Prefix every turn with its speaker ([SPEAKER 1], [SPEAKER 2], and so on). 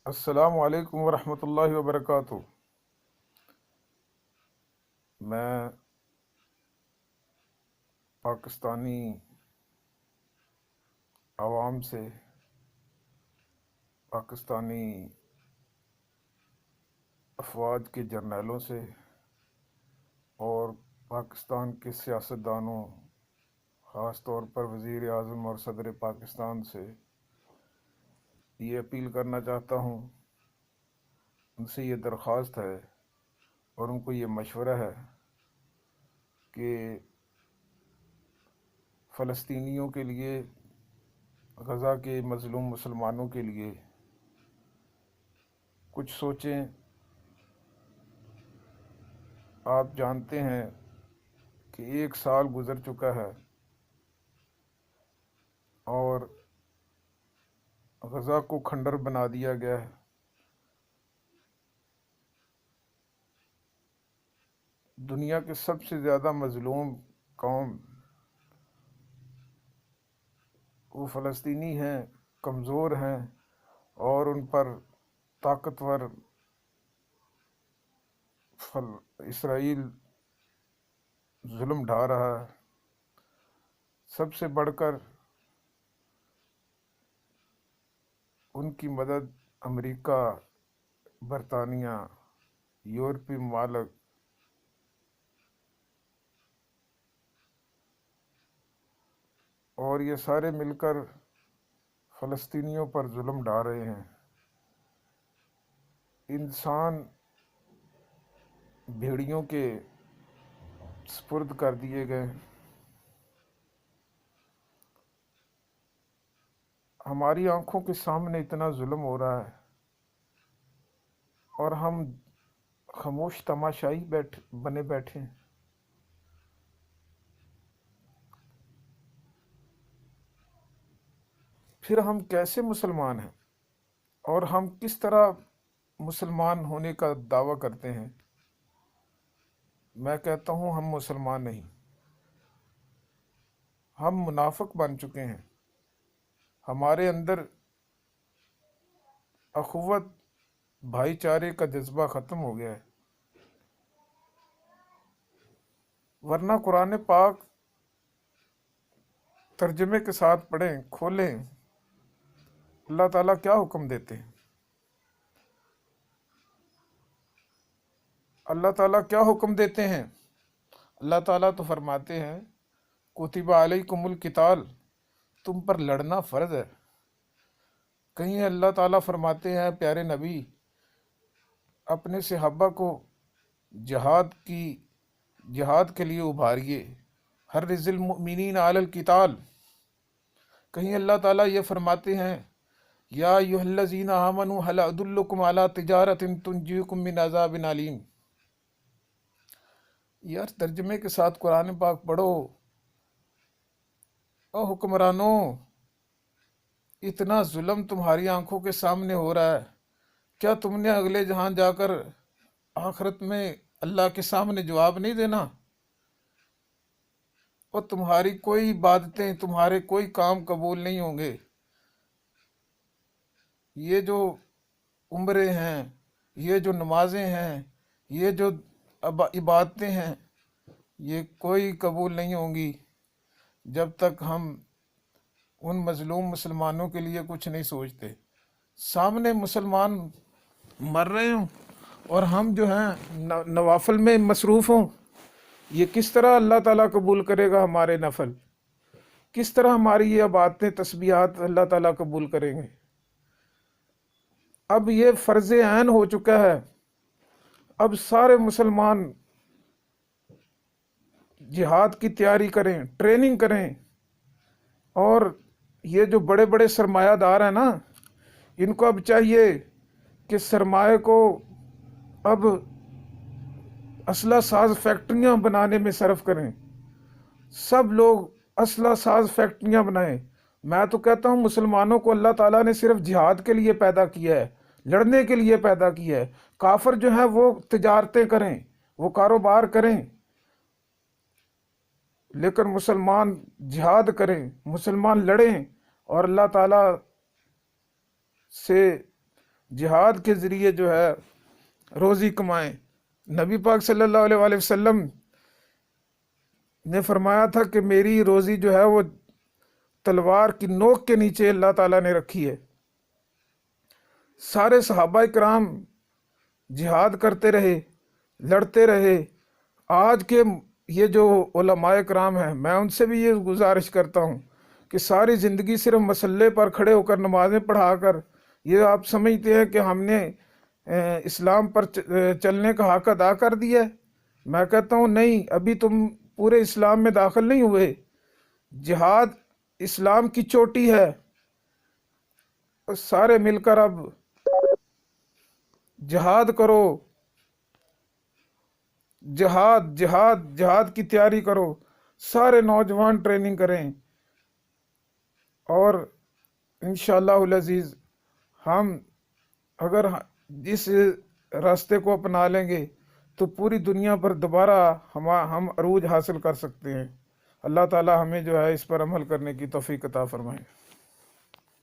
[SPEAKER 1] السلام علیکم ورحمۃ اللہ وبرکاتہ۔ میں پاکستانی عوام سے، پاکستانی افواج کے جرنیلوں سے اور پاکستان کے سیاستدانوں، خاص طور پر وزیر اعظم اور صدر پاکستان سے یہ اپیل کرنا چاہتا ہوں، ان سے یہ درخواست ہے اور ان کو یہ مشورہ ہے کہ فلسطینیوں کے لیے، غزہ کے مظلوم مسلمانوں کے لیے کچھ سوچیں۔ آپ جانتے ہیں کہ 1 سال گزر چکا ہے اور غزہ کو کھنڈر بنا دیا گیا ہے۔ دنیا کے سب سے زیادہ مظلوم قوم وہ فلسطینی ہیں، کمزور ہیں، اور ان پر طاقتور اسرائیل ظلم ڈھا رہا ہے۔ سب سے بڑھ کر ان کی مدد امریکہ، برطانیہ، یورپی ممالک اور یہ سارے مل کر فلسطینیوں پر ظلم ڈھا رہے ہیں۔ انسان بھیڑیوں کے سپرد کر دیے گئے۔ ہماری آنکھوں کے سامنے اتنا ظلم ہو رہا ہے اور ہم خاموش تماشائی بنے بیٹھے ہیں۔ پھر ہم کیسے مسلمان ہیں اور ہم کس طرح مسلمان ہونے کا دعویٰ کرتے ہیں؟ میں کہتا ہوں ہم مسلمان نہیں، ہم منافق بن چکے ہیں۔ ہمارے اندر اخوت، بھائی چارے کا جذبہ ختم ہو گیا ہے۔ ورنہ قرآن پاک ترجمے کے ساتھ پڑھیں، کھولیں، اللہ تعالیٰ کیا حکم دیتے ہیں؟ اللہ تعالیٰ کیا حکم دیتے ہیں؟ اللہ تعالیٰ تو فرماتے ہیں کتب علیکم القتال، تم پر لڑنا فرض ہے۔ کہیں اللہ تعالیٰ فرماتے ہیں پیارے نبی اپنے صحابہ کو جہاد کے لیے ابھاریے، حرض المؤمنین علی القتال۔ کہیں اللہ تعالیٰ یہ فرماتے ہیں یا ایھا الذین آمنوا ھل ادلکم علی تجارۃ تنجیکم من عذاب علیم۔ یار ترجمے کے ساتھ قرآن پاک پڑھو۔ او حکمرانوں، اتنا ظلم تمہاری آنکھوں کے سامنے ہو رہا ہے، کیا تم نے اگلے جہاں جا کر آخرت میں اللہ کے سامنے جواب نہیں دینا؟ اور تمہاری کوئی عبادتیں، تمہارے کوئی کام قبول نہیں ہوں گے۔ یہ جو عمرے ہیں، یہ جو نمازیں ہیں، یہ جو عبادتیں ہیں، یہ کوئی قبول نہیں ہوں گی جب تک ہم ان مظلوم مسلمانوں کے لیے کچھ نہیں سوچتے۔ سامنے مسلمان مر رہے ہوں اور ہم جو ہیں نوافل میں مصروف ہوں، یہ کس طرح اللہ تعالیٰ قبول کرے گا ہمارے نفل؟ کس طرح ہماری یہ عبادتیں، تسبیحات اللہ تعالیٰ قبول کریں گے؟ اب یہ فرض عین ہو چکا ہے۔ اب سارے مسلمان جہاد کی تیاری کریں، ٹریننگ کریں، اور یہ جو بڑے بڑے سرمایہ دار ہیں نا، ان کو اب چاہیے کہ سرمایہ کو اب اسلحہ ساز فیکٹریاں بنانے میں صرف کریں۔ سب لوگ اسلحہ ساز فیکٹریاں بنائیں۔ میں تو کہتا ہوں مسلمانوں کو اللہ تعالیٰ نے صرف جہاد کے لیے پیدا کیا ہے، لڑنے کے لیے پیدا کیا ہے۔ کافر جو ہیں وہ تجارتیں کریں، وہ کاروبار کریں، لیکن مسلمان جہاد کریں، مسلمان لڑیں اور اللہ تعالیٰ سے جہاد کے ذریعے جو ہے روزی کمائیں۔ نبی پاک صلی اللہ علیہ وآلہ وسلم نے فرمایا تھا کہ میری روزی جو ہے وہ تلوار کی نوک کے نیچے اللہ تعالیٰ نے رکھی ہے۔ سارے صحابہ کرام جہاد کرتے رہے، لڑتے رہے۔ آج کے یہ جو علماء کرام ہیں، میں ان سے بھی یہ گزارش کرتا ہوں کہ ساری زندگی صرف مسلح پر کھڑے ہو کر نمازیں پڑھا کر یہ آپ سمجھتے ہیں کہ ہم نے اسلام پر چلنے کا حق ادا کر دیا ہے۔ میں کہتا ہوں نہیں، ابھی تم پورے اسلام میں داخل نہیں ہوئے۔ جہاد اسلام کی چوٹی ہے، اور سارے مل کر اب جہاد کرو، جہاد جہاد جہاد کی تیاری کرو۔ سارے نوجوان ٹریننگ کریں، اور انشاءاللہ العزیز ہم اگر اس راستے کو اپنا لیں گے تو پوری دنیا پر دوبارہ ہم عروج حاصل کر سکتے ہیں۔ اللہ تعالی ہمیں جو ہے اس پر عمل کرنے کی توفیق عطا فرمائے۔